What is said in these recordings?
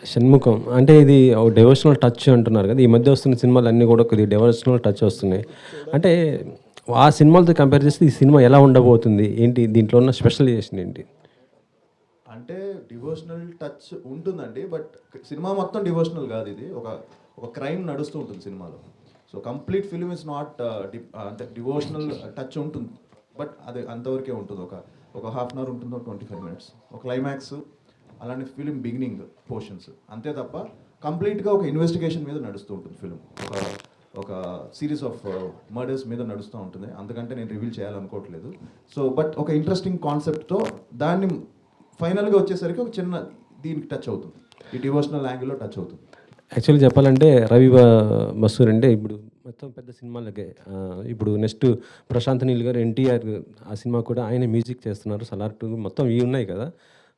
షణ్ముఖం అంటే ఇది ఒక డివోషనల్ టచ్ అంటున్నారు కదా! ఈ మధ్య వస్తున్న సినిమాలన్నీ కూడా కొద్దిగా డివోషనల్ టచ్ వస్తున్నాయి. అంటే ఆ సినిమాలతో కంపేర్ చేస్తే ఈ సినిమా ఎలా ఉండబోతుంది? ఏంటి దీంట్లో ఉన్న స్పెషలైజేషన్ ఏంటి? అంటే డివోషనల్ టచ్ ఉంటుందండి. బట్ సినిమా మొత్తం డివోషనల్ కాదు ఇది. ఒక ఒక క్రైమ్ నడుస్తూ ఉంటుంది సినిమాలో. So complete film is not అంటే డివోషనల్ టచ్ ఉంటుంది. బట్ అది అంతవరకే ఉంటుంది. ఒక హాఫ్ అన్ అవర్ ఉంటుందో 25 మినిట్స్. ఒక క్లైమాక్స్ అలానే ఫిలిం బిగినింగ్ పోర్షన్స్ అంతే తప్ప కంప్లీట్గా ఒక ఇన్వెస్టిగేషన్ మీద నడుస్తూ ఉంటుంది ఫిలిం. ఒక ఒక సిరీస్ ఆఫ్ మర్డర్స్ మీద నడుస్తూ ఉంటుంది. అందుకంటే నేను రివీల్ చేయాలనుకోవట్లేదు. సో బట్ ఒక ఇంట్రెస్టింగ్ కాన్సెప్ట్తో దాన్ని ఫైనల్గా వచ్చేసరికి ఒక చిన్న దీనికి టచ్ అవుతుంది. ఈ డివోషనల్ యాంగిల్లో టచ్ అవుతుంది. యాక్చువల్లీ చెప్పాలంటే రవి బస్సూర్ అంటే ఇప్పుడు మొత్తం పెద్ద సినిమాలకే ఇప్పుడు నెక్స్ట్ ప్రశాంత్ నీల్ గారు, ఎన్టీఆర్ ఆ సినిమా కూడా ఆయన మ్యూజిక్ చేస్తున్నారు. సలార్ 2 మొత్తం ఇవి ఉన్నాయి కదా!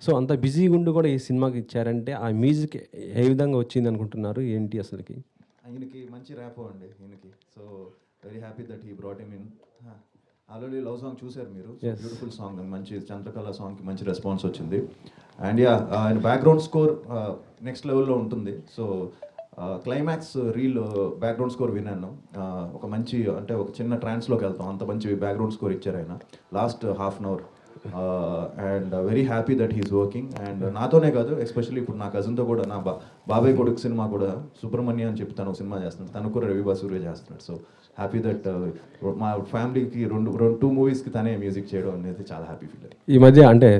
సో అంత బిజీగా ఉండి కూడా ఈ సినిమాకి ఇచ్చారంటే ఆ మ్యూజిక్ ఏ విధంగా వచ్చింది అనుకుంటున్నారు? ఏంటి అసలుకి? ఆయనకి మంచి ర్యాపో అండి ఈయనకి. So very happy that he brought him in. Already love song చూశారు మీరు. బ్యూటిఫుల్ సాంగ్, మంచి చంద్రకళ సాంగ్కి మంచి రెస్పాన్స్ వచ్చింది. అండ్ యా ఆయన బ్యాక్గ్రౌండ్ స్కోర్ నెక్స్ట్ లెవెల్లో ఉంటుంది. So climax reel background score విన్నాను. ఒక మంచి అంటే ఒక చిన్న ట్రాన్స్లోకి వెళ్తాం, అంత మంచి బ్యాక్గ్రౌండ్ స్కోర్ ఇచ్చారు ఆయన last half an hour. And very happy that he's working. And నాతోనే కాదు, ఎస్పెషల్లీ ఇప్పుడు నా కజిన్తో కూడా, నా బాబాయ్ కొడుకు సినిమా కూడా సుబ్రహ్మణ్య అని చెప్పి తను ఒక సినిమా చేస్తున్నాడు. తను కూడా రవి బసూరే చేస్తున్నాడు. సో హ్యాపీ దట్ మా ఫ్యామిలీకి టూ మూవీస్కి తనే మ్యూజిక్ చేయడం అనేది చాలా హ్యాపీ ఫీల్. ఈ మధ్య అంటే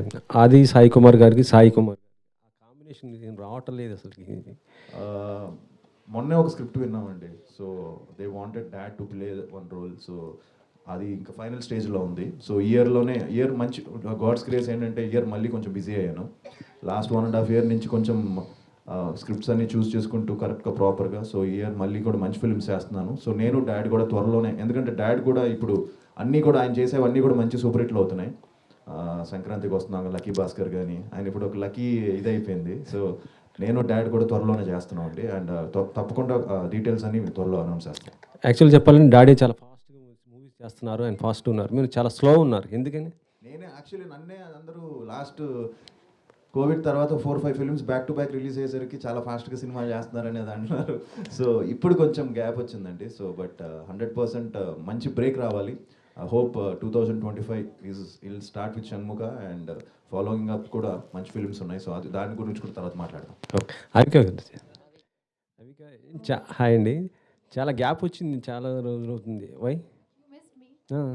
ఆది సాయి కుమార్ గారికి సాయి కుమార్ ఆ కాంబినేషన్ ఏం రావటం లేదు అసలుకి. మొన్నే ఒక స్క్రిప్ట్ విన్నామండి. So they wanted dad to play one role. So అది ఇంకా ఫైనల్ స్టేజ్లో ఉంది. సో ఇయర్ మంచి గాడ్స్ గ్రేస్ ఏంటంటే ఇయర్ మళ్ళీ కొంచెం బిజీ అయ్యాను. లాస్ట్ 1.5 year నుంచి కొంచెం స్క్రిప్ట్స్ అన్ని చూస్ చేసుకుంటూ కరెక్ట్గా ప్రాపర్గా. సో ఇయర్ మళ్ళీ కూడా మంచి ఫిల్మ్స్ చేస్తున్నాను. సో నేను డాడ్ కూడా త్వరలోనే, ఎందుకంటే డాడ్ కూడా ఇప్పుడు అన్నీ కూడా ఆయన చేసేవన్నీ కూడా మంచి సూపర్ హిట్లు అవుతున్నాయి. సంక్రాంతికి వస్తున్నాం లక్కీ భాస్కర్ కానీ, ఆయన ఇప్పుడు ఒక లక్కీ ఇదైపోయింది. సో నేను డాడ్ కూడా త్వరలోనే చేస్తున్నాం అండి. అండ్ తప్పకుండా డీటెయిల్స్ అన్ని త్వరలో అనౌన్స్ చేస్తాను. యాక్చువల్లీ చెప్పాలంటే డాడీ చాలా ఫాస్ట్గా మూవీస్ చేస్తున్నారు, ఆయన ఫాస్ట్ ఉన్నారు, మీరు చాలా స్లో ఉన్నారు, ఎందుకని? నన్నే అందరూ లాస్ట్ కోవిడ్ తర్వాత 4-5 films back to back release అయ్యేసరికి చాలా ఫాస్ట్గా సినిమా చేస్తున్నారు అనేది అంటున్నారు. సో ఇప్పుడు కొంచెం గ్యాప్ వచ్చిందండి. సో బట్ 100% మంచి బ్రేక్ రావాలి. I hope 2025 will start with Shanmukha and following up కూడా మంచి ఫిల్మ్స్ ఉన్నాయి. సో అది దాని గురించి కూడా తర్వాత మాట్లాడదాం. ఓకే, హాయ్ అండి. చాలా గ్యాప్ వచ్చింది, చాలా రోజులు అవుతుంది. Why? I'm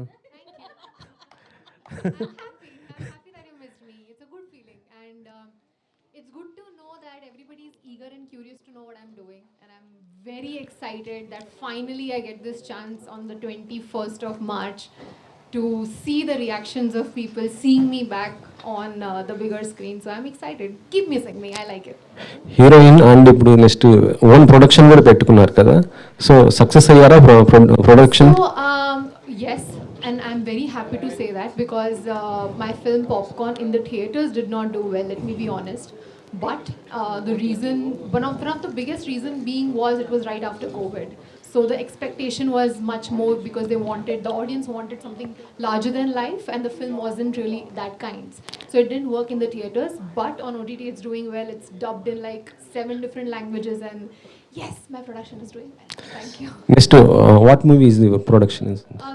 happy that you missed me. It's a good feeling, and it's good to know that everybody is eager and curious to know what I'm doing, and I'm very excited that finally I get this chance on the 21st of March to see the reactions of people seeing me back on the bigger screen. So I'm excited. Keep missing me. I like it. Heroine and ఇప్పుడు next own production కూడా పెట్టుకున్నారు కదా, so success అయ్యారా production? So yes, and I'm very happy to say that because my film Popcorn in the theaters did not do well, let me be honest. But the reason, one of the biggest reason being was it was right after COVID. So the expectation was much more because the audience wanted something larger than life, and the film wasn't really that kind. So it didn't work in the theaters, but on OTT it's doing well. It's dubbed in like 7 different languages, and yes, my production is doing well. Thank you. Next what movie is the production?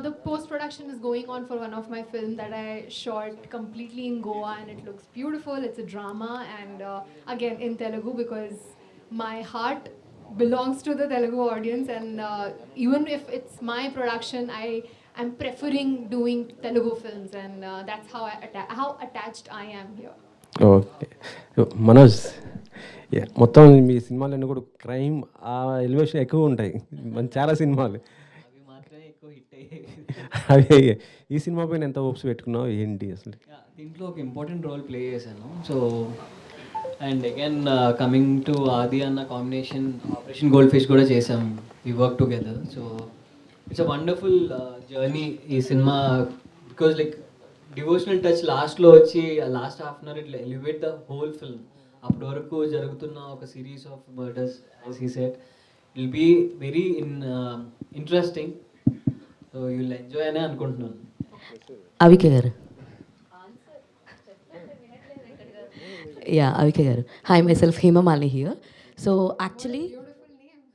The post-production is going on for one of my film that I shot completely in Goa, and it looks beautiful. It's a drama, and again in Telugu because my heart belongs to the Telugu audience, and even if it's my production, I'm preferring doing Telugu films, and that's how attached I am here. Okay, Manoj, మొత్తం మీ సినిమాలన్నీ కూడా crime ఆ elevation ఎక్కువ ఉంటాయి, చాలా సినిమాలు అవి మాత్రమే ఎక్కువ హిట్ అయ్యాయి. అవి ఈ సినిమా పైన ఎంత హోప్స్ పెట్టుకున్నావు ఏంటి అసలు? దీంట్లో ఒక ఇంపార్టెంట్ రోల్ ప్లే చేశాను. So and again coming to Aadi అన్న కాంబినేషన్ ఆపరేషన్ గోల్డ్ ఫిష్ కూడా చేసాం. We work together. So it's a wonderful journey ఈ cinema because like devotional touch లాస్ట్లో వచ్చి లాస్ట్ హాఫ్ అన్ అవర్ ఇట్లా ఎలివేట్ ద హోల్ ఫిల్మ్. అప్పటి వరకు జరుగుతున్న ఒక series of murders as he said will be very interesting. So you will enjoy అనే అనుకుంటున్నాను. అవిక గారు, Yeah, Avika garu. Hi, myself Hema Malini here. So actually,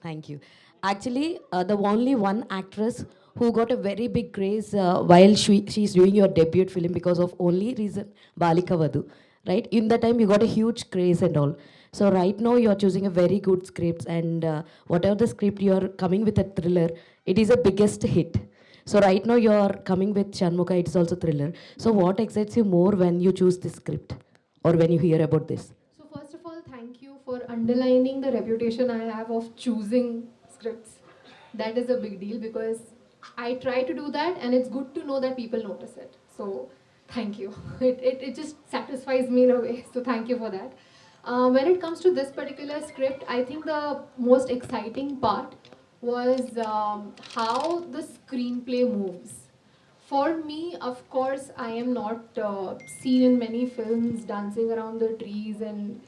thank you. Actually, the only one actress who got a very big craze while she's doing your debut film because of only reason Balika Vadu, right? In that time, you got a huge craze and all. So right now, you are choosing a very good script, and whatever the script you are coming with a thriller, it is a biggest hit. So right now, you are coming with Shanmuka. It's also thriller. So what excites you more when you choose this script, or when you hear about this? So first of all, thank you for underlining the reputation I have of choosing scripts. That is a big deal because I try to do that, and it's good to know that people notice it. So thank you. It just satisfies me in a way. So thank you for that. When it comes to this particular script, I think the most exciting part was how the screenplay moves. For me, of course, I am not seen in many films dancing around the trees and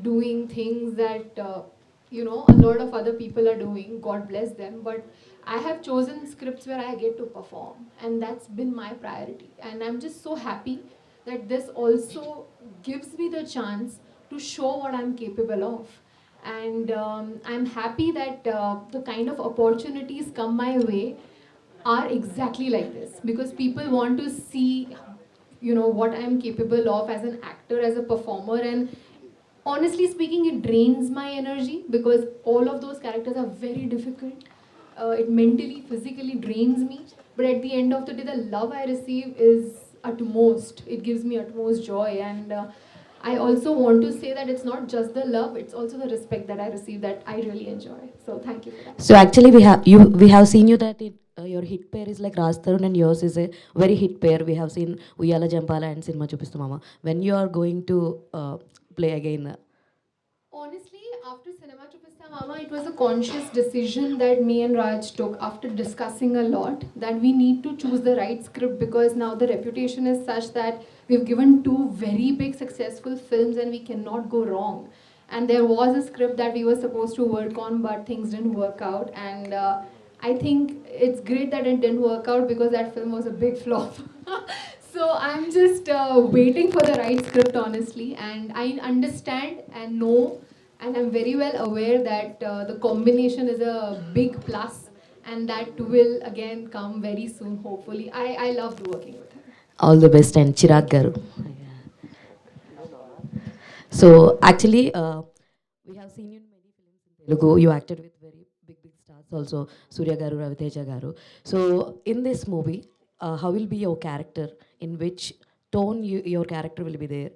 doing things that a lot of other people are doing. God bless them. But I have chosen scripts where I get to perform, and that's been my priority. And I'm just so happy that this also gives me the chance to show what I'm capable of. And I'm happy that the kind of opportunities come my way are exactly like this because people want to see what I'm capable of as an actor, as a performer. And honestly speaking, it drains my energy because all of those characters are very difficult. It mentally, physically drains me, but at the end of the day, the love I receive is utmost. It gives me utmost joy. And I also want to say that it's not just the love, it's also the respect that I receive that I really enjoy. So thank you for that. So actually, we have seen you that your hit pair is like Raj Tarun and yours is a very hit pair. We have seen Uyala Jampala and Cinema Chupistu Mama. When you are going to play again, Honestly, after Cinema Chupista Mama, it was a conscious decision that me and Raj took after discussing a lot that we need to choose the right script because now the reputation is such that we've given two very big successful films and we cannot go wrong. And there was a script that we were supposed to work on, but things didn't work out. And I think it's great that it didn't work out because that film was a big flop. So I'm just waiting for the right script, honestly, and I understand and know, and I'm very well aware that the combination is a big plus, and that will again come very soon, hopefully. I loved working with her. all the best and Chirag Garu. So actually, we have seen you in many films in Telugu. You acted with very big stars also, Surya Garu, Raviteja Garu. So in this movie, how will be your character? In which tone your character will be there?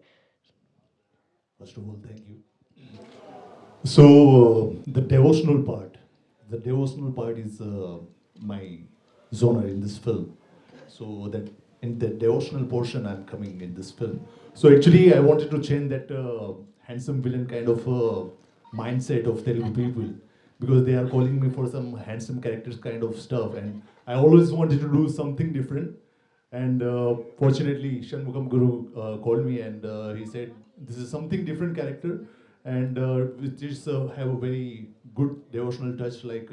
First of all, thank you. So the devotional part is my genre in this film. So that in the devotional portion, I'm coming in this film. So actually, I wanted to change that handsome villain kind of mindset of Telugu people because they are calling me for some handsome characters kind of stuff, and I always wanted to do something different. And fortunately, Shanmugam Guru called me and he said, "This is something different character, and which is have a very good devotional touch, like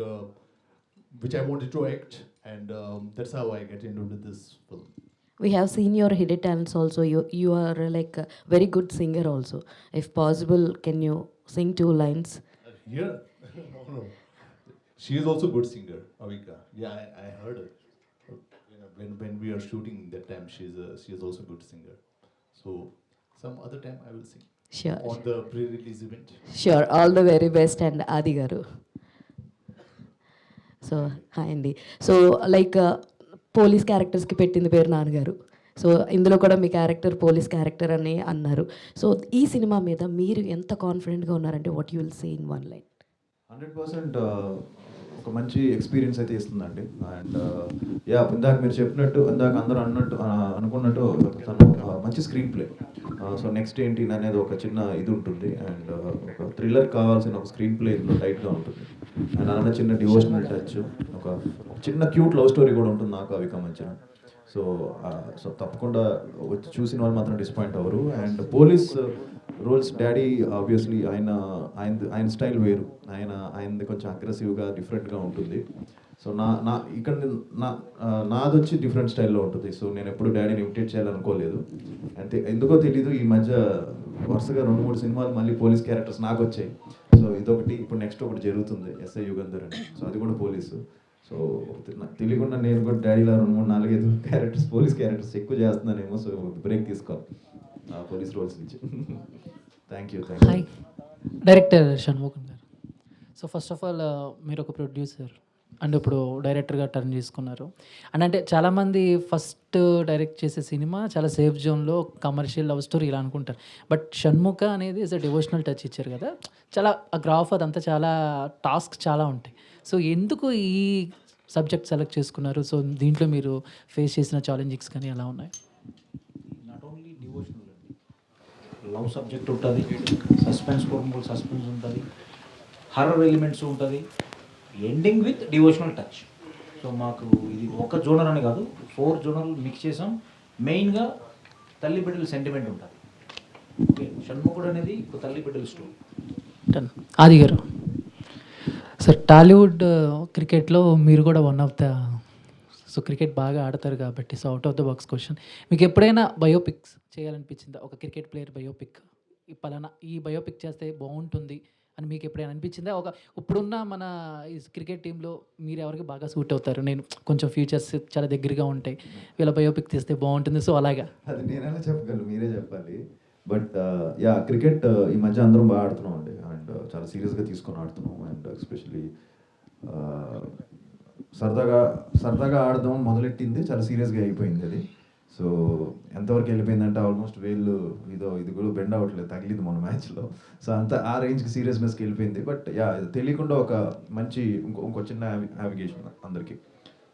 which I wanted to act, and that's how I get into this film." We have seen your hidden talents also. You are like a very good singer also. If possible, can you sing 2 lines? Here, no. She is also good singer, Avika. Yeah, I heard her. When we are shooting that time, she is also good singer. So some other time I will sing Sure. on the pre-release event. Sure. All the very best and Adi Garu. So hi అండి so like police క్యారెక్టర్స్కి పెట్టింది పేరు నాన్నగారు so ఇందులో కూడా మీ character police character అని అన్నారు so ఈ cinema మీద మీరు ఎంత కాన్ఫిడెంట్గా ఉన్నారంటే what you will say in 1 line 100% ఒక మంచి ఎక్స్పీరియన్స్ అయితే ఇస్తుందండి. అండ్ యా ఇందాక మీరు చెప్పినట్టు ఇందాక అందరూ అనుకున్నట్టు తను మంచి స్క్రీన్ ప్లే. సో నెక్స్ట్ ఏంటి అనేది ఒక చిన్న ఇది ఉంటుంది. అండ్ ఒక థ్రిల్లర్ కావాల్సిన ఒక స్క్రీన్ ప్లే ఇందులో టైట్గా ఉంటుంది. అండ్ అలానే చిన్న డివోషనల్ టచ్, ఒక చిన్న క్యూట్ లవ్ స్టోరీ కూడా ఉంటుంది నాకు అవిక మధ్యన. సో తప్పకుండా వచ్చి చూసిన వాళ్ళు మాత్రం డిసప్పాయింట్ అవ్వరు. And police roles daddy obviously ఆయన స్టైల్ వేరు, ఆయనది కొంచెం అగ్రెసివ్గా డిఫరెంట్గా ఉంటుంది. సో ఇక్కడ నాది వచ్చి డిఫరెంట్ స్టైల్లో ఉంటుంది. సో నేను ఎప్పుడు డాడీని ఇమిటేట్ చేయాలనుకోలేదు. అంతే, ఎందుకో తెలీదు ఈ మధ్య వరుసగా 2-3 సినిమాలు మళ్ళీ పోలీస్ క్యారెక్టర్స్ నాకు వచ్చాయి. సో ఇదొకటి, ఇప్పుడు నెక్స్ట్ ఒకటి జరుగుతుంది ఎస్ఐ యుగంధర్ అని. సో అది కూడా పోలీసు. సో నాకు తెలియకుండా నేను కూడా డాడీలో 2-3-4-5 క్యారెక్టర్స్, పోలీస్ క్యారెక్టర్స్ ఎక్కువ చేస్తున్నానేమో. సో బ్రేక్ తీసుకోవాలి పోలీస్ రోల్స్ నుంచి. Thank you. హాయ్, డైరెక్టర్ షణ్ముఖన్ గారు. సో ఫస్ట్ ఆఫ్ ఆల్ మీరు ఒక ప్రొడ్యూసర్ అండ్ ఇప్పుడు డైరెక్టర్గా టర్న్ చేసుకున్నారు. అండ్ అంటే చాలామంది ఫస్ట్ డైరెక్ట్ చేసే సినిమా చాలా సేఫ్ జోన్లో కమర్షియల్ లవ్ స్టోరీ ఇలా అనుకుంటారు. బట్ షణ్ముఖ అనేది ఇస్ అ డివోషనల్ టచ్ ఇచ్చారు కదా, చాలా ఆ గ్రాఫ్ అదంతా చాలా టాస్క్ చాలా ఉంటాయి. సో ఎందుకు ఈ సబ్జెక్ట్ సెలెక్ట్ చేసుకున్నారు? సో దీంట్లో మీరు ఫేస్ చేసిన ఛాలెంజింగ్స్ కానీ ఎలా ఉన్నాయి? నాట్ ఓన్లీ డివోషనల్ అండి, లవ్ సబ్జెక్ట్ ఉంటుంది, సస్పెన్స్ కోరుకుని సస్పెన్స్ ఉంటుంది, హర్రర్ ఎలిమెంట్స్ ఉంటుంది, ending with devotional touch. So మాకు ఇది ఒక జోనర్ అని కాదు, 4 జోనర్లు మిక్స్ చేసాం. మెయిన్గా తల్లి బిడ్డల సెంటిమెంట్ ఉంటుంది. ఓకే, షణ్ముఖుడు అనేది ఇప్పుడు తల్లి బిడ్డల స్టోరీ. డన్. ఆది గారు, సార్ టాలీవుడ్ క్రికెట్లో మీరు కూడా one of the, so cricket బాగా ఆడతారు కాబట్టి, so out of the box question, మీకు ఎప్పుడైనా బయోపిక్స్ చేయాలనిపించిందా? ఒక క్రికెట్ ప్లేయర్ బయోపిక్, ఈ పలానా ఈ బయోపిక్ చేస్తే బాగుంటుంది అని మీకు ఎప్పుడైనా అనిపించిందా? ఇప్పుడున్న మన ఈ క్రికెట్ టీంలో మీరు ఎవరికి బాగా సూట్ అవుతారు, నేను కొంచెం ఫ్యూచర్స్ చాలా దగ్గరగా ఉంటాయి, వీళ్ళ బయోపిక్ తీస్తే బాగుంటుంది, సో అలాగా? అది నేనైనా చెప్పగలను, మీరే చెప్పాలి. బట్ యా, క్రికెట్ ఈ మధ్య అందరం బాగా ఆడుతున్నాం అండి. అండ్ చాలా సీరియస్గా తీసుకొని ఆడుతున్నాం. అండ్ ఎస్పెషలీ సరదాగా ఆడదాం మొదలెట్టింది, చాలా సీరియస్గా అయిపోయింది అది. సో ఎంతవరకు వెళ్ళిపోయిందంటే ఆల్మోస్ట్ ఇది కూడా బెండ్ అవ్వట్లేదు, తగిలింది మన మ్యాచ్లో. సో అంత ఆ రేంజ్కి సీరియస్నెస్కి వెళ్ళిపోయింది. బట్ యా, తెలియకుండా ఒక మంచి ఇంకో చిన్న నావిగేషన్ అందరికీ.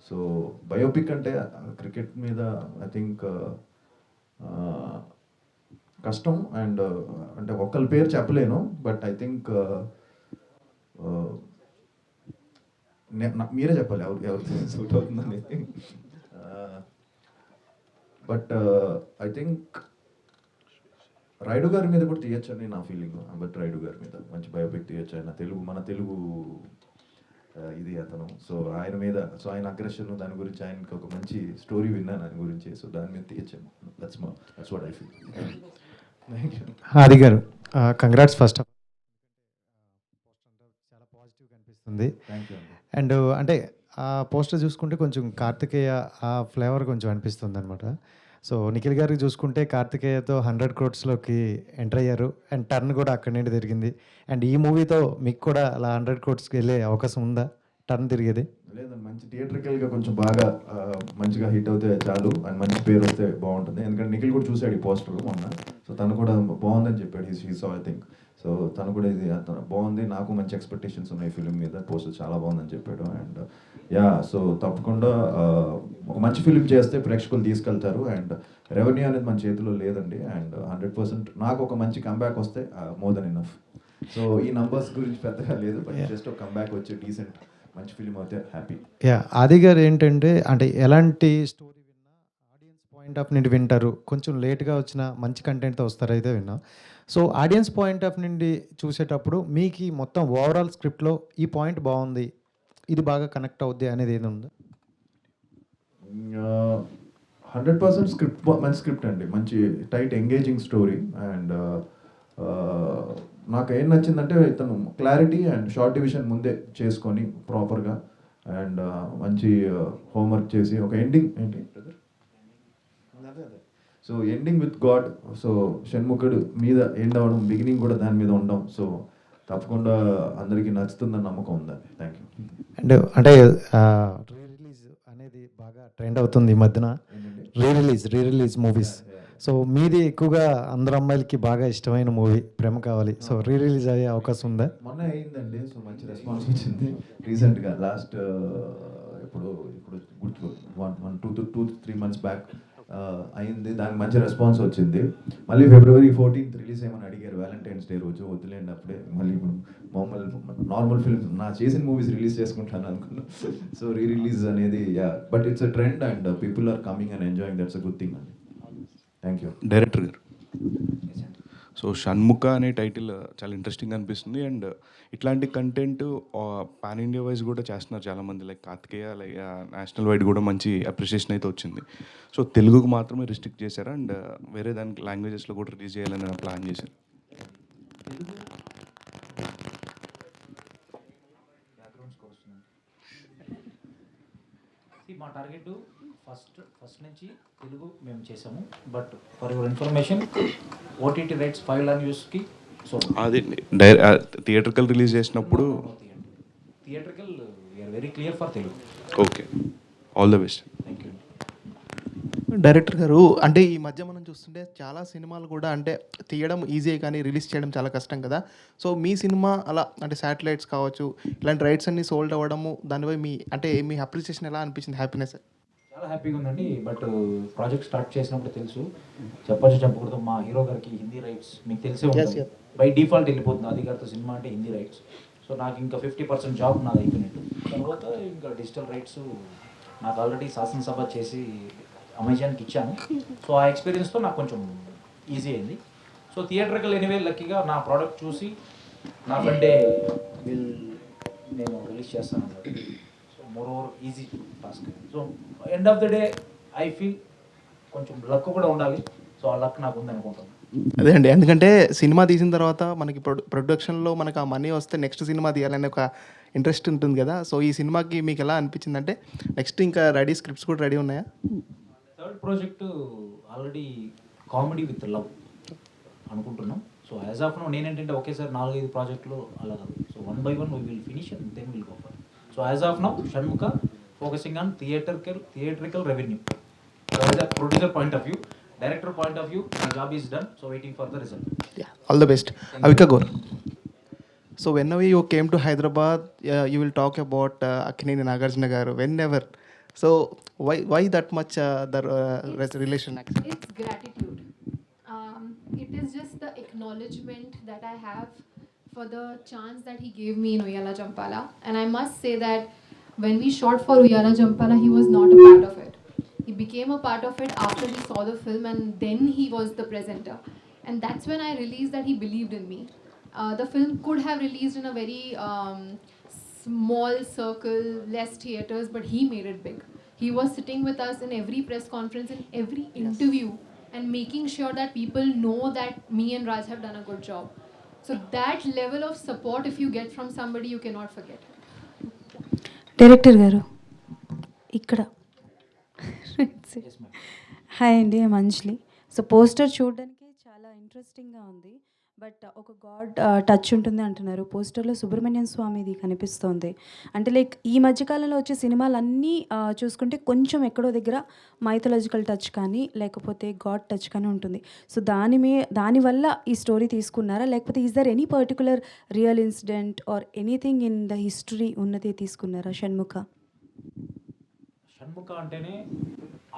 సో బయోపిక్ అంటే క్రికెట్ మీద ఐ థింక్ కష్టం. అండ్ అంటే ఒక్కరి పేరు చెప్పలేను, బట్ ఐ థింక్ మీరే చెప్పాలి ఎవరు సూట్ అవుతుందని. బట్ ఐ థింక్ రైడు గారి మీద కూడా తీయచ్చు అని నా ఫీలింగ్. బట్ రైడు గారి మీద మంచి బయోపిక్ తీయచ్చు. ఆయన మన తెలుగు ఇది అతను. సో ఆయన మీద, సో ఆయన అగ్రెషన్, దాని గురించి ఆయనకి ఒక మంచి స్టోరీ విన్నాను ఆయన గురించి. సో దాని మీద తీయచ్చాము. That's what I feel. Thank you. Aadi garu, congrats first of. చాలా పాజిటివ్గా అనిపిస్తుంది. థ్యాంక్ యూ అండి. అండ్ అంటే ఆ పోస్టర్ చూసుకుంటే కొంచెం కార్తికేయ ఆ ఫ్లేవర్ కొంచెం అనిపిస్తుంది అనమాట. సో నిఖిల్ గారికి చూసుకుంటే కార్తికేయతో 100 crores ఎంటర్ అయ్యారు. అండ్ టర్న్ కూడా అక్కడి నుండి తిరిగింది. అండ్ ఈ మూవీతో మీకు కూడా అలా 100 crores వెళ్ళే అవకాశం ఉందా, టర్న్ తిరిగేది? లేదండి, మంచి థియేట్రికల్గా కొంచెం బాగా మంచిగా హిట్ అవుతే చాలు, అండ్ మంచి పేరు వస్తే బాగుంటుంది. ఎందుకంటే నిఖిల్ కూడా చూశాడు ఈ పోస్టర్ మొన్న. సో తను కూడా బాగుందని చెప్పాడు. He so I think. So తను కూడా ఇది బాగుంది, నాకు మంచి ఎక్స్పెక్టేషన్స్ ఉన్నాయి ఫిలిం మీద, పోస్టర్ చాలా బాగుందని చెప్పాడు. అండ్ యా, సో తప్పకుండా ఒక మంచి ఫిలిం చేస్తే ప్రేక్షకులు తీసుకెళ్తారు. అండ్ రెవెన్యూ అనేది మన చేతిలో లేదండి. అండ్ 100% నాకు ఒక మంచి కంబ్యాక్ వస్తే మోర్ దెన్ ఇనఫ్. సో ఈ నంబర్స్ గురించి పెద్దగా లేదు, బట్ జస్ట్ ఒక కంబ్యాక్ వచ్చి డీసెంట్ మంచి ఫిలిం అయితే హ్యాపీ. యా, ఆది గారు ఏంటంటే అంటే ఎలాంటి స్టోరీ విన్నా ఆడియన్స్ పాయింట్ ఆఫ్ నుండి వింటారు, కొంచెం లేట్గా వచ్చిన మంచి కంటెంట్తో వస్తారైతే విన్నా. సో ఆడియన్స్ పాయింట్ ఆఫ్ నుండి చూసేటప్పుడు మీకు ఈ మొత్తం ఓవరాల్ స్క్రిప్ట్లో ఈ పాయింట్ బాగుంది, ఇది బాగా కనెక్ట్ అవుద్ది అనేది ఏది ఉందా? 100% స్క్రిప్ట్, మంచి స్క్రిప్ట్ అండి, మంచి టైట్ ఎంగేజింగ్ స్టోరీ. అండ్ నాకు ఏం నచ్చిందంటే ఇతను క్లారిటీ అండ్ షార్ట్ డివిజన్ ముందే చేసుకొని ప్రాపర్గా, అండ్ మంచి హోంవర్క్ చేసి ఒక ఎండింగ్ ఏంటి so ending with God. So షణ్ముఖుడు మీద ఎండ్ అవ్వడం, బిగినింగ్ కూడా దాని మీద ఉండడం. సో తప్పకుండా అందరికీ నచ్చుతుందని నమ్మకం ఉందండి. Thank you. అండ్ అంటే రీ రిలీజ్ అనేది బాగా ట్రెండ్ అవుతుంది ఈ మధ్యన, రీ రిలీజ్ మూవీస్. సో మీది ఎక్కువగా అందరు అమ్మాయిలకి బాగా ఇష్టమైన మూవీ ప్రేమ కావాలి. సో రీ రిలీజ్ అయ్యే అవకాశం ఉందా? మొన్న అయిందండి. సో మంచి రెస్పాన్స్ వచ్చింది రీసెంట్గా. లాస్ట్ ఇప్పుడు 2-3 months బ్యాక్ అయింది. దానికి మంచి రెస్పాన్స్ వచ్చింది. మళ్ళీ February 14th రిలీజ్ ఏమని అడిగారు, వ్యాలంటైన్స్ డే రోజు. వద్దులేండి అప్పుడే, మళ్ళీ నార్మల్ ఫిల్మ్ నా చేసిన మూవీస్ రిలీజ్ చేసుకుంటాను అనుకున్నాను. సో రీ రిలీజ్ అనేది yeah, but it's a trend and people are coming and enjoying. That's a good thing అండి. Thank you. Director garu, so Shanmukha అనే టైటిల్ చాలా ఇంట్రెస్టింగ్ అనిపిస్తుంది. అండ్ ఇట్లాంటి కంటెంట్ పాన్ ఇండియా వైజ్ కూడా చేస్తున్నారు చాలామంది, like Karthikeya, like national wide కూడా మంచి అప్రిషియేషన్ అయితే వచ్చింది. సో తెలుగుకు మాత్రమే రిస్ట్రిక్ట్ చేశారా అండ్ వేరే దానికి లాంగ్వేజెస్లో కూడా రిలీజ్ చేయాలని ప్లాన్ చేశారు? మా టార్గెట్ ఫస్ట్ నుంచి తెలుగు మేము చేసాము. But for your information OTT rights 5 లాంగ్వేజెస్కి. సో అది థియేటర్కల్ రిలీజ్ చేసినప్పుడు theatrical we're very clear for Telugu. Okay, all the best. Thank you. Director garu, అంటే ఈ మధ్య మనం చూస్తుంటే చాలా సినిమాలు కూడా అంటే తీయడం ఈజీ కానీ రిలీజ్ చేయడం చాలా కష్టం కదా. సో మీ సినిమా అలా అంటే శాటిలైట్స్ కావచ్చు, ఇలాంటి రైట్స్ అన్ని సోల్డ్ అవ్వడము, దానిపై మీ అప్రిసియేషన్ ఎలా అనిపించింది? హ్యాపీనెస్? చాలా హ్యాపీగా ఉందండి. బట్ ప్రాజెక్ట్ స్టార్ట్ చేసినప్పుడు తెలుసు, చెప్పకూడదు, మా హీరో గారికి హిందీ రైట్స్ మీకు తెలిసే ఉంటుంది, బై డిఫాల్ట్ వెళ్ళిపోతుంది ఆది గారితో సినిమా అంటే హిందీ రైట్స్. సో నాకు ఇంకా 50% జాబ్ నాది అయిపోయినట్టు. తర్వాత ఇంకా డిజిటల్ రైట్స్ నాకు ఆల్రెడీ శాసనసభ చేసి అమెజాన్కి ఇచ్చాను. సో ఆ ఎక్స్పీరియన్స్తో నాకు కొంచెం ఈజీ అయింది. సో థియేటర్కల్ ఎనీవే లక్కీగా నా ప్రోడక్ట్ చూసి నా ఫ్రెండే నేను రిలీజ్ చేస్తాను అన్నట్టు. So more over easy task. So end of the day I feel కొంచెం లక్ కూడా ఉండాలి. సో ఆ లక్ నాకు ఉందనుకుంటాను. అదే అండి, ఎందుకంటే సినిమా తీసిన తర్వాత మనకి ప్రొడక్షన్లో మనకు ఆ మనీ వస్తే నెక్స్ట్ సినిమా తీయాలనే ఒక ఇంట్రెస్ట్ ఉంటుంది కదా. సో ఈ సినిమాకి మీకు ఎలా అనిపించింది? అంటే నెక్స్ట్ ఇంకా రెడీ స్క్రిప్ట్స్ కూడా రెడీ ఉన్నాయా? Third project already comedy with love అనుకుంటున్నాం. సో యాజ్ ఆఫ్ నో నేనేంటంటే ఒకేసారి 4-5 ప్రాజెక్టులు అలా కాదు. So 1 by 1 we will finish and then will go for. So as of now Shanmukha focusing on theatrical revenue. So as a producer point of view, director point of view, my job is done. So waiting for the result. All the best. Avika Gor. So whenever you came to Hyderabad, you will talk about Akkineni Nagarjuna garu. Whenever, so why that much relation? It's gratitude. It is just the acknowledgement that I have for the chance that he gave me in Uyala Jampala. And I must say that when we shot for Uyala Jampala, he was not a part of it. He became a part of it after he saw the film, and then he was the presenter. And that's when I realized that he believed in me. The film could have released in a very small circle, less theaters, but he made it big. He was sitting with us in every press conference, in every interview, and making sure that people know that me and Raj have done a good job. So that level of support, if you get from somebody, you cannot forget. Director గారు ఇక్కడ hi అండి, మంజ్లీ. So poster చూడడానికి చాలా ఇంట్రెస్టింగ్గా ఉంది, but ఒక God touch ఉంటుంది అంటున్నారు. పోస్టర్లో సుబ్రహ్మణ్యం స్వామిది కనిపిస్తోంది. అంటే లైక్ ఈ మధ్యకాలంలో వచ్చే సినిమాలన్నీ చూసుకుంటే కొంచెం ఎక్కడో దగ్గర మైథలాజికల్ టచ్ కానీ లేకపోతే గాడ్ టచ్ కానీ ఉంటుంది. సో దానివల్ల ఈ స్టోరీ తీసుకున్నారా, లేకపోతే is there any particular real incident or anything in the history ఉన్నది తీసుకున్నారా? షణ్ముఖ అంటేనే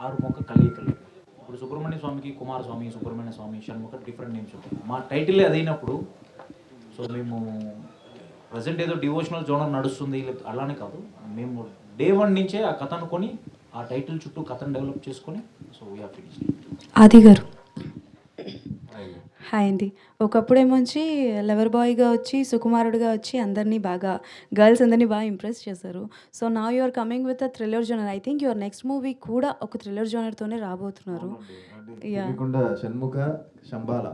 6 మొక్క కలయికలు. ఇప్పుడు సుబ్రహ్మణ్య స్వామికి కుమారస్వామి, సుబ్రహ్మణ్య స్వామి, షణ్ముఖ డిఫరెంట్ నేమ్స్ ఉంటాయి. మా టైటిల్ అదైనప్పుడు సో మేము ప్రజెంట్ ఏదో డివోషనల్ జోనర్ నడుస్తుంది అలానే కాదు, మేము డే 1 నుంచే ఆ కథ అనుకొని ఆ టైటిల్ చుట్టూ కథను డెవలప్ చేసుకొని సో వీఆర్ ఫినిష్డ్. ఆది గారు హాయ్ అండి. ఒకప్పుడేమొచ్చి లవర్ బాయ్గా వచ్చి సుకుమారుడుగా వచ్చి అందరినీ బాగా గర్ల్స్ అందరినీ బాగా ఇంప్రెస్ చేశారు. సో నా you are coming with a thriller genre. I think your next movie కూడా ఒక థ్రిల్లర్ జోనర్తోనే రాబోతున్నారు. షణ్ముఖ శంబాల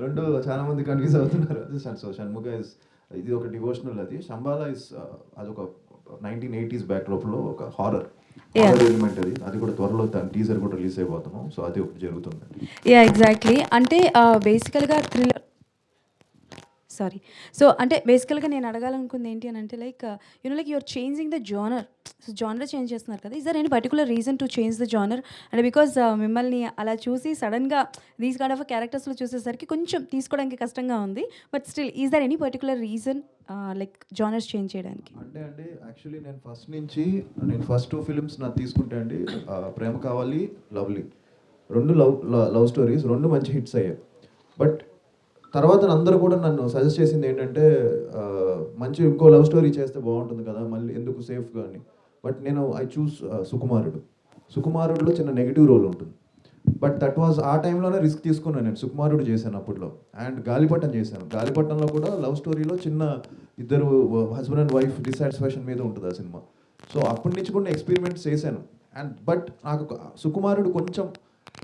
రెండు చాలా మంది కన్ఫ్యూజ్ అవుతున్నారు. సో షణ్ముఖ ఇస్ ఇది ఒక డివోషనల్, అది శంబాల ఇస్ అదొక 1980s బ్యాక్డ్రాప్లో ఒక హారర్ ఎలిమెంట్. అది కూడా త్వరలో టీజర్ కూడా రిలీజ్ అయిపోతున్నాం. సో అది ఒకటి జరుగుతుంది. Yeah exactly. అంటే బేసికల్గా థ్రిల్లర్ సో అంటే బేసికల్గా నేను అడగాలనుకుంది ఏంటి అని అంటే like like you're changing the genre. So genre change చేస్తున్నారు కదా, is there any particular reason to change the genre? అంటే బికాజ్ మిమ్మల్ని అలా చూసి సడన్గా దీస్ కైండ్ ఆఫ్ క్యారెక్టర్స్లో చూసేసరికి కొంచెం తీసుకోవడానికి కష్టంగా ఉంది. But still is there any particular reason like genres change చేయడానికి? అంటే యాక్చువల్లీ నేను ఫస్ట్ 2 ఫిల్మ్స్ నాకు తీసుకుంటే అండి, ప్రేమ కావాలి, లవ్లీ, 2 లవ్ స్టోరీస్, 2 మంచి హిట్స్ అయ్యాయి. బట్ తర్వాత అందరూ కూడా నన్ను సజెస్ట్ చేసింది ఏంటంటే మంచి ఇంకో లవ్ స్టోరీ చేస్తే బాగుంటుంది కదా, మళ్ళీ ఎందుకు సేఫ్గా అని. బట్ నేను ఐ చూస్ సుకుమారుడులో చిన్న నెగిటివ్ రోల్ ఉంటుంది. బట్ దట్ వాజ్ ఆ టైంలోనే రిస్క్ తీసుకున్నాను నేను. సుకుమారుడు చేశాను అప్పట్లో, అండ్ గాలిపటం చేశాను. గాలిపటంలో కూడా లవ్ స్టోరీలో చిన్న ఇద్దరు హస్బెండ్ అండ్ వైఫ్ డిసాటిస్ఫాక్షన్ మీద ఉంటుంది ఆ సినిమా. సో అప్పటి నుంచి కూడా ఎక్స్పెరిమెంట్స్ చేశాను. అండ్ బట్ నాకు సుకుమారుడు కొంచెం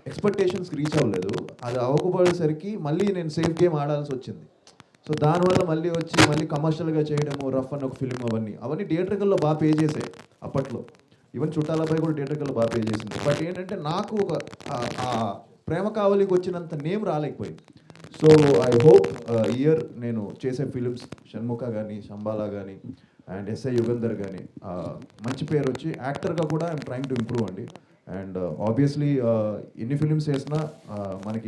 ఎక్స్పెక్టేషన్స్కి రీచ్ అవ్వలేదు. అది అవ్వకపోయేసరికి మళ్ళీ నేను సేఫ్ గేమ్ ఆడాల్సి వచ్చింది. సో దానివల్ల మళ్ళీ వచ్చి మళ్ళీ కమర్షియల్గా చేయడము, రఫ్ అన్న ఒక ఫిలిం, అవన్నీ థియేటర్కల్లో బాగా పే చేసాయి అప్పట్లో. ఈవెన్ చుట్టాలపై కూడా థియేటర్కల్లో బాగా పే చేసింది. బట్ ఏంటంటే నాకు ఒక ఆ ప్రేమ కావలికి వచ్చినంత నేమ్ రాలేకపోయింది. సో ఐ హోప్ ఇయర్ నేను చేసే ఫిలిమ్స్ షణ్ముఖ కానీ, శంబాలా కానీ, అండ్ ఎస్ఐ యుగంధర్ కానీ మంచి పేరు వచ్చి యాక్టర్గా కూడా ఐఎమ్ ట్రైంగ్ టు ఇంప్రూవ్ అండి. అండ్ ఆబ్వియస్లీ ఎన్ని ఫిలిమ్స్ చేసినా మనకి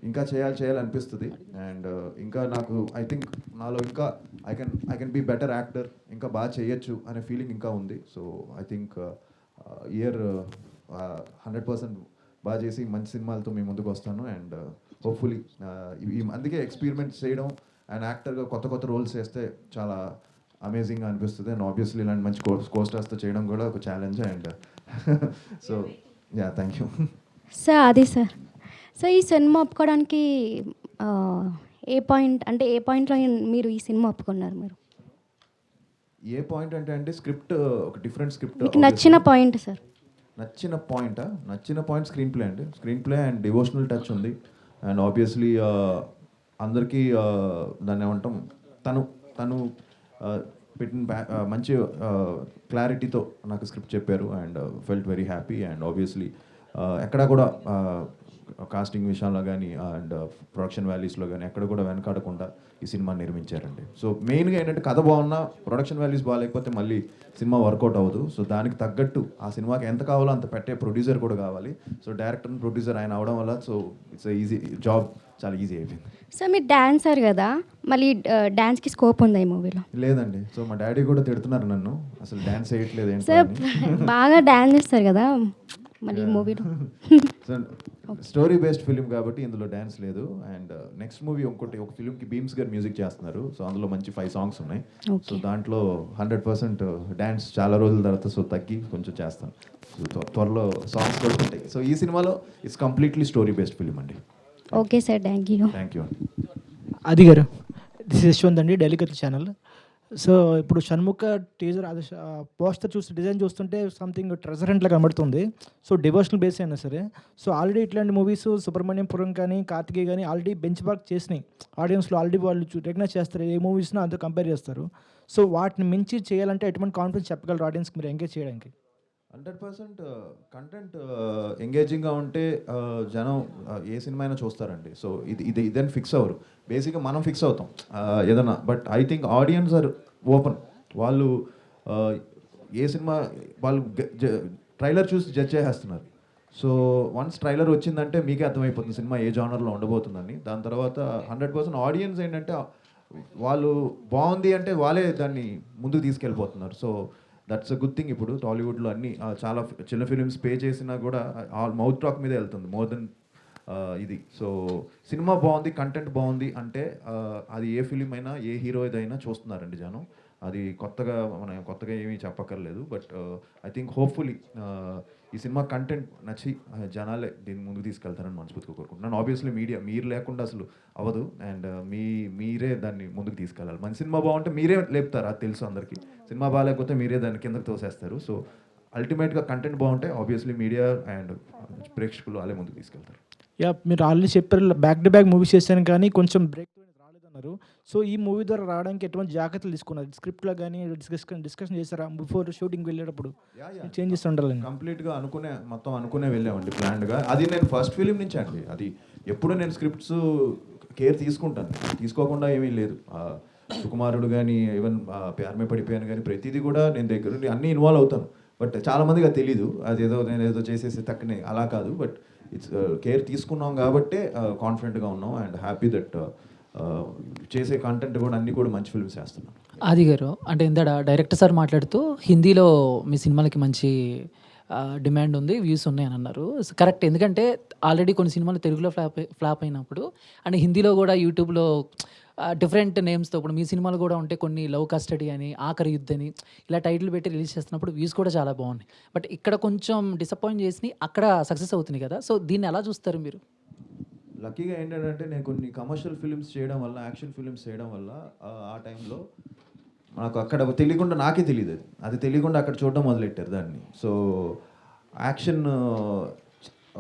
ఇంకా చేయాలనిపిస్తుంది. అండ్ ఇంకా నాకు ఐ థింక్ నాలో ఇంకా I can be better actor, ఇంకా బాగా చేయొచ్చు అనే ఫీలింగ్ ఇంకా ఉంది. సో ఐ థింక్ ఇయర్ 100% బాగా చేసి మంచి సినిమాలతో మీ ముందుకు వస్తాను. అండ్ హోప్ఫుల్లీ అందుకే ఎక్స్పెరిమెంట్స్ చేయడం అండ్ యాక్టర్గా కొత్త రోల్స్ చేస్తే చాలా అమేజింగ్గా అనిపిస్తుంది. అండ్ ఆబ్వియస్లీ ఇలాంటి మంచి కోస్టార్స్తో చేయడం కూడా ఒక challenge. And so yeah, thank you sir. అది సార్, సో ఈ సినిమా ఒప్పుకోవడానికి ఏ పాయింట్లో మీరు ఈ సినిమా ఒప్పుకున్నారు? మీరు ఏ పాయింట్ అంటే స్క్రిప్ట్ ఒక డిఫరెంట్ స్క్రిప్ట్. మీకు నచ్చిన పాయింట్ సార్? నచ్చిన పాయింట్ స్క్రీన్ ప్లే అండి. Screen play and devotional touch ఉంది. అండ్ ఆబ్వియస్లీ అందరికీ దాన్ని ఏమంటాం, తను పెట్టిన మంచి క్లారిటీతో నాకు స్క్రిప్ట్ చెప్పారు. And felt very happy. And obviously ఎక్కడ కూడా కాస్టింగ్ విషయంలో కానీ అండ్ ప్రొడక్షన్ వాల్యూస్లో కానీ ఎక్కడ కూడా వెనకాడకుండా ఈ సినిమా నిర్మించారండి. సో మెయిన్గా ఏంటంటే కథ బాగున్నా ప్రొడక్షన్ వాల్యూస్ బాగాలేకపోతే మళ్ళీ సినిమా వర్కౌట్ అవ్వదు. సో దానికి తగ్గట్టు ఆ సినిమాకి ఎంత కావాలో అంత పెట్టే ప్రొడ్యూసర్ కూడా కావాలి. సో డైరెక్టర్ అండ్ ప్రొడ్యూసర్ ఆయన అవడం వల్ల సో ఇట్స్ ఈజీ జాబ్, చాలా ఈజీ అయిపోయింది. సార్ మీరు డాన్సర్ కదా, మళ్ళీ డాన్స్కి స్కోప్ ఉందా ఈ మూవీలో? లేదండి. సో మా డాడీ కూడా తిడుతున్నారు నన్ను, అసలు డాన్స్ వేయట్లేదు ఏంటి సార్. బాగా డాన్స్ చేస్తారు కదా మళ్ళీ ఈ మూవీలో. స్టోరీ బేస్డ్ ఫిలిం కాబట్టి ఇందులో డ్యాన్స్ లేదు. అండ్ నెక్స్ట్ మూవీ ఒక ఫిలింకి బీమ్స్ గారు మ్యూజిక్ చేస్తున్నారు. సో అందులో మంచి 5 సాంగ్స్ ఉన్నాయి. సో దాంట్లో 100% డ్యాన్స్ చాలా రోజుల తర్వాత సో తగ్గి కొంచెం చేస్తాను. సో త్వరలో సాంగ్స్ కూడా ఉంటాయి. సో ఈ సినిమాలో it's completely story based film అండి. Okay sir, thank you. Aadi garu, this Yashwant అండి, డెలికత్ ఛానల్. సో ఇప్పుడు షణ్ముఖ టీజర్ అది పోస్టర్ డిజైన్ చూస్తుంటే సంథింగ్ ట్రెజరెంట్లా కనబడుతుంది. సో డివోషనల్ బేస్ అయినా సరే, సో ఆల్రెడీ ఇట్లాంటి మూవీస్ సుబ్రహ్మణ్యపురం కానీ కార్తికేయ కానీ ఆల్రెడీ బెంచ్ మార్క్ చేసినాయి ఆడియన్స్లో. ఆల్రెడీ వాళ్ళు రికగ్నైజ్ చేస్తారు, ఏ మూవీస్నో అంతా కంపేర్ చేస్తారు. సో వాటిని మించి చేయాలంటే ఎటువంటి కాన్ఫిడెన్స్ చెప్పగలరు ఆడియన్స్కి మీరు ఎంగేజ్ చేయడానికి? 100% కంటెంట్ ఎంగేజింగ్గా ఉంటే జనం ఏ సినిమా అయినా చూస్తారండి. సో ఇదని ఫిక్స్ అవ్వరు. బేసిక్గా మనం ఫిక్స్ అవుతాం ఏదన్నా. But I think audience are open. వాళ్ళు ఏ సినిమా వాళ్ళు ట్రైలర్ చూసి జడ్జ్ చేసేస్తున్నారు. సో వన్స్ ట్రైలర్ వచ్చిందంటే మీకే అర్థమైపోతుంది సినిమా ఏ జానర్లో ఉండబోతుందని. దాని తర్వాత 100% ఆడియన్స్ ఏంటంటే వాళ్ళు బాగుంది అంటే వాళ్ళే దాన్ని ముందుకు తీసుకెళ్ళిపోతున్నారు. So that's a good thing. ఇప్పుడు టాలీవుడ్లో అన్ని చాలా చిన్న ఫిలిమ్స్ పే చేసినా కూడా మౌత్ టాక్ మీద వెళ్తుంది మోర్ దెన్ ఇది. సో సినిమా బాగుంది, కంటెంట్ బాగుంది అంటే అది ఏ ఫిలిం అయినా ఏ హీరో ఏదైనా చూస్తున్నారండి జనం. అది మనం కొత్తగా ఏమీ చెప్పక్కర్లేదు. బట్ ఐ థింక్ హోప్ఫుల్లీ ఈ సినిమా కంటెంట్ నచ్చి జనాలే దీన్ని ముందుకు తీసుకెళ్తారని మనస్ఫూర్తిగా కోరుకుంటున్నాను. ఆబ్వియస్లీ మీడియా మీరు లేకుండా అసలు అవ్వదు. అండ్ మీరే దాన్ని ముందుకు తీసుకెళ్ళాలి. మంచి సినిమా బాగుంటే మీరే లేపుతారు, అది తెలుసు అందరికీ. సినిమా బాగాలేకపోతే మీరే దాన్ని కిందకు తోసేస్తారు. సో అల్టిమేట్గా కంటెంట్ బాగుంటే ఆబ్వియస్లీ మీడియా అండ్ ప్రేక్షకులు వాళ్ళే ముందుకు తీసుకెళ్తారు. యా, మీరు ఆల్రెడీ చెప్పారు బ్యాక్ టు బ్యాక్ మూవీస్ చేశాను కానీ కొంచెం బ్రేక్ రాలేదన్నారు. సో ఈ మూవీ ద్వారా రావడానికి ఎటువంటి జాగ్రత్తలు తీసుకున్నారు? స్క్రిప్ట్లో కానీ డిస్కషన్ చేశారా బిఫోర్ షూటింగ్ వెళ్ళేటప్పుడు? చేంజెస్ ఉండాలని కంప్లీట్గా మొత్తం అనుకునే వెళ్ళామండి ప్లాన్డ్గా. అది నేను ఫస్ట్ ఫిలిం నుంచి అండి. అది ఎప్పుడు నేను స్క్రిప్ట్స్ కేర్ తీసుకుంటాను, తీసుకోకుండా ఏమీ లేదు. సుకుమారుడు కానీ ఈవెన్ ప్యారమే పడిపోయాను కానీ ప్రతిదీ కూడా నేను దగ్గర అన్నీ ఇన్వాల్వ్ అవుతాను. బట్ చాలామందికి అది తెలీదు, అదేదో నేను ఏదో చేసేసి తక్కనే అలా కాదు. బట్ ఇట్స్ కేర్ తీసుకున్నాం కాబట్టే కాన్ఫిడెంట్గా ఉన్నాం. అండ్ హ్యాపీ దట్ చేసే కంటెంట్ కూడా అన్నీ కూడా మంచి ఫిల్మ్స్ చేస్తున్నాం. ఆది గారు, అంటే ఇందాక డైరెక్టర్ సార్ మాట్లాడుతూ హిందీలో మీ సినిమాలకి మంచి డిమాండ్ ఉంది, వ్యూస్ ఉన్నాయని అన్నారు. కరెక్ట్, ఎందుకంటే ఆల్రెడీ కొన్ని సినిమాలు తెలుగులో ఫ్లాప్ అయినప్పుడు అండ్ హిందీలో కూడా యూట్యూబ్లో డిఫరెంట్ నేమ్స్తో ఇప్పుడు మీ సినిమాలు కూడా ఉంటే కొన్ని లవ్ కస్టడీ అని, ఆఖరి యుద్ధ్ అని ఇలా టైటిల్ పెట్టి రిలీజ్ చేస్తున్నప్పుడు వ్యూస్ కూడా చాలా బాగున్నాయి. బట్ ఇక్కడ కొంచెం డిసప్పాయింట్ చేసి అక్కడ సక్సెస్ అవుతుంది కదా, సో దీన్ని ఎలా చూస్తారు మీరు? లక్కీగా ఏంటంటే నేను కొన్ని కమర్షియల్ ఫిలిమ్స్ చేయడం వల్ల, యాక్షన్ ఫిలిమ్స్ చేయడం వల్ల ఆ టైంలో నాకు అక్కడ తెలియకుండా, నాకే తెలియదు అది తెలియకుండా అక్కడ చూడడం మొదలెట్టారు దాన్ని. సో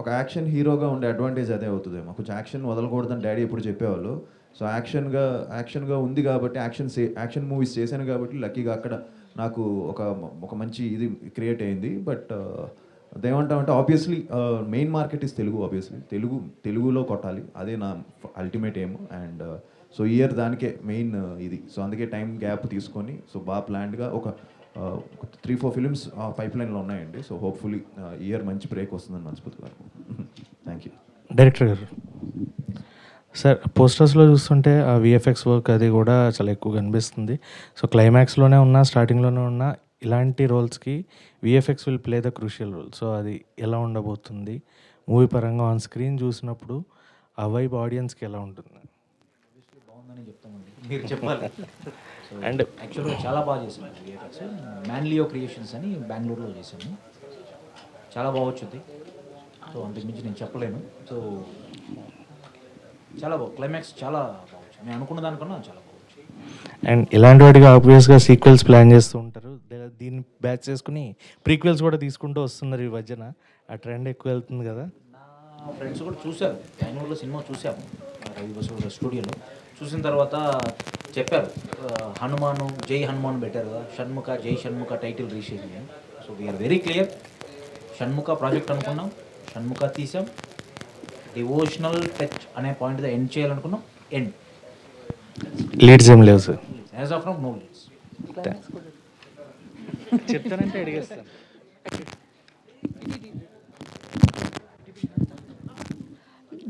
ఒక యాక్షన్ హీరోగా ఉండే అడ్వాంటేజ్ అదే అవుతుందేమో. కొంచెం యాక్షన్ వదలకూడదని డాడీ ఎప్పుడు చెప్పేవాళ్ళు. సో యాక్షన్గా ఉంది కాబట్టి, యాక్షన్ మూవీస్ చేశాను కాబట్టి లక్కీగా అక్కడ నాకు ఒక మంచి ఇది క్రియేట్ అయింది. బట్ అదేమంటామంటే obviously main market is Telugu. Obviously తెలుగులో కొట్టాలి, అదే నా ultimate aim. And so year దానికే మెయిన్ ఇది. సో అందుకే టైం గ్యాప్ తీసుకొని సో బాగా ప్లాన్డ్గా ఒక 3-4 ఫిలిమ్స్ పైప్ లైన్లో ఉన్నాయండి. సో హోప్ఫుల్లీ ఇయర్ మంచి బ్రేక్ వస్తుందని మనస్ఫూర్తిగా. Thank you. Director garu, sir పోస్టర్స్లో చూస్తుంటే ఆ విఎఫ్ఎక్స్ వర్క్ అది కూడా చాలా ఎక్కువ కనిపిస్తుంది. సో క్లైమాక్స్లోనే ఉన్నా, స్టార్టింగ్లోనే ఉన్నా, ఇలాంటి రోల్స్కి VFX will play the crucial role. So అది ఎలా ఉండబోతుంది మూవీ పరంగా ఆన్ స్క్రీన్ చూసినప్పుడు ఆ వైబ్ ఆడియన్స్కి ఎలా ఉంటుంది? బాగుందని చెప్తామండి, మీరు చెప్పాలి. అండ్ యాక్చువల్గా చాలా బాగా చేసాము విఎఫ్ఎక్స్. మ్యాన్లియో క్రియేషన్స్ అని బెంగళూరులో చేసాము, చాలా బాగా వచ్చింది. సో అంతకుమించి నేను చెప్పలేను. సో చాలా బాగా క్లైమాక్స్ చాలా బాగా వచ్చింది, నేను అనుకున్న దానికన్నా చాలా బాగా వచ్చింది. అండ్ ఇలాంటి వాటికి ఆబ్వియస్గా సీక్వెల్స్ ప్లాన్ చేస్తూ ఉంటారు. దీన్ని బ్యాచ్ చేసుకుని ప్రీక్వెల్స్ కూడా తీసుకుంటూ వస్తున్నారు ఈ మధ్యన. ఆ ట్రెండ్ ఎక్కువ వెళ్తుంది కదా. నా ఫ్రెండ్స్ కూడా చూశారు, బెంగళూరులో సినిమా చూసాము రవి బసు స్టూడియోలో. చూసిన తర్వాత చెప్పారు హనుమాను జై హనుమాన్ పెట్టారు కదా, షణ్ముఖ జై షణ్ముఖ టైటిల్ రీషేజ్ అని. So we're very clear, Shanmukha project అనుకున్నాం, షణ్ముఖ తీసాం. డివోషనల్ టచ్ అనే పాయింట్ ఎండ్ చేయాలనుకున్నాం, ఎండ్. లీడ్స్ ఏం లేవు sir as of now, no leads. చెప్తానంటే అడిగేస్తాను.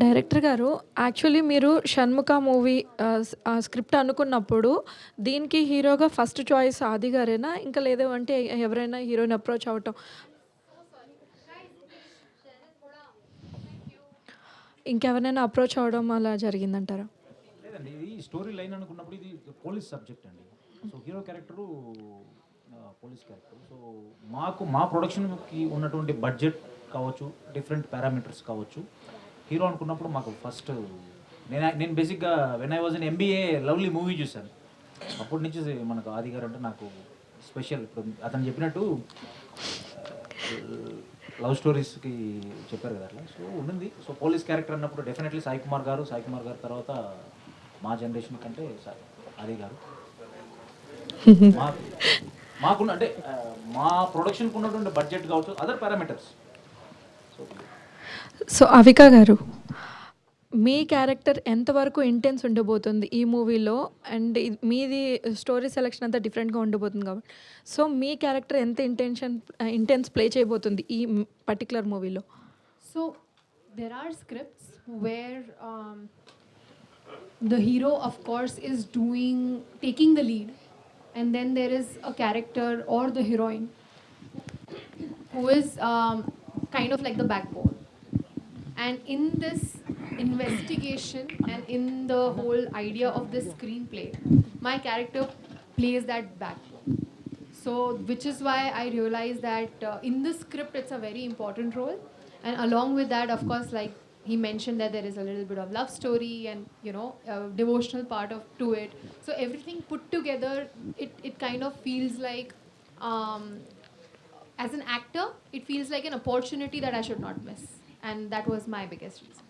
డైరెక్టర్ గారు, యాక్చువల్లీ మీరు షణ్ముఖ మూవీ స్క్రిప్ట్ అనుకున్నప్పుడు దీనికి హీరోగా ఫస్ట్ చాయిస్ ఆది గారేనా, ఇంకా లేదు అంటే ఎవరైనా హీరోయిన్ అప్రోచ్ అవటం, ఇంకెవరైనా అప్రోచ్ అవడం అలా జరిగిందంటారా? లేదండి, ఇది స్టోరీ లైన్ అనుకున్నప్పుడు ఇది పోలీస్ సబ్జెక్ట్ అండి. So hero character police character. So మా ప్రొడక్షన్కి ఉన్నటువంటి బడ్జెట్ కావచ్చు, డిఫరెంట్ పారామీటర్స్ కావచ్చు, హీరో అనుకున్నప్పుడు మాకు ఫస్ట్ నేను బేసిక్గా when I was in MBA lovely movie చూశాను. అప్పటి నుంచి మనకు ఆది గారు అంటే నాకు స్పెషల్. ఇప్పుడు అతను చెప్పినట్టు లవ్ స్టోరీస్కి చెప్పారు కదా అట్లా. సో ఉండింది. సో పోలీస్ క్యారెక్టర్ అన్నప్పుడు డెఫినెట్లీ సాయి కుమార్ గారు తర్వాత మా జనరేషన్ కంటే ఆది గారు. మాకున్న అంటే మా ప్రొడక్షన్కి ఉన్నటువంటి బడ్జెట్ కావచ్చు, అదర్ పారామీటర్స్. సో అవిక గారు, మీ క్యారెక్టర్ ఎంతవరకు ఇంటెన్స్ ఉండబోతుంది ఈ మూవీలో? అండ్ మీది స్టోరీ సెలెక్షన్ అంతా డిఫరెంట్గా ఉండబోతుంది కాబట్టి, సో మీ క్యారెక్టర్ ఎంత ఇంటెన్స్ ప్లే చేయబోతుంది ఈ పర్టికులర్ మూవీలో? So there are scripts where the hero of course is taking the lead, and then there is a character or the heroine who is kind of like the backbone. And in this investigation and in the whole idea of this screenplay, my character plays that backbone. So which is why I realized that in the script it's a very important role. And along with that, of course, like he mentioned that there is a little bit of love story and, you know, a devotional part to it. So everything put together, it kind of feels like, as an actor, it feels like an opportunity that I should not miss. And that was my biggest reason.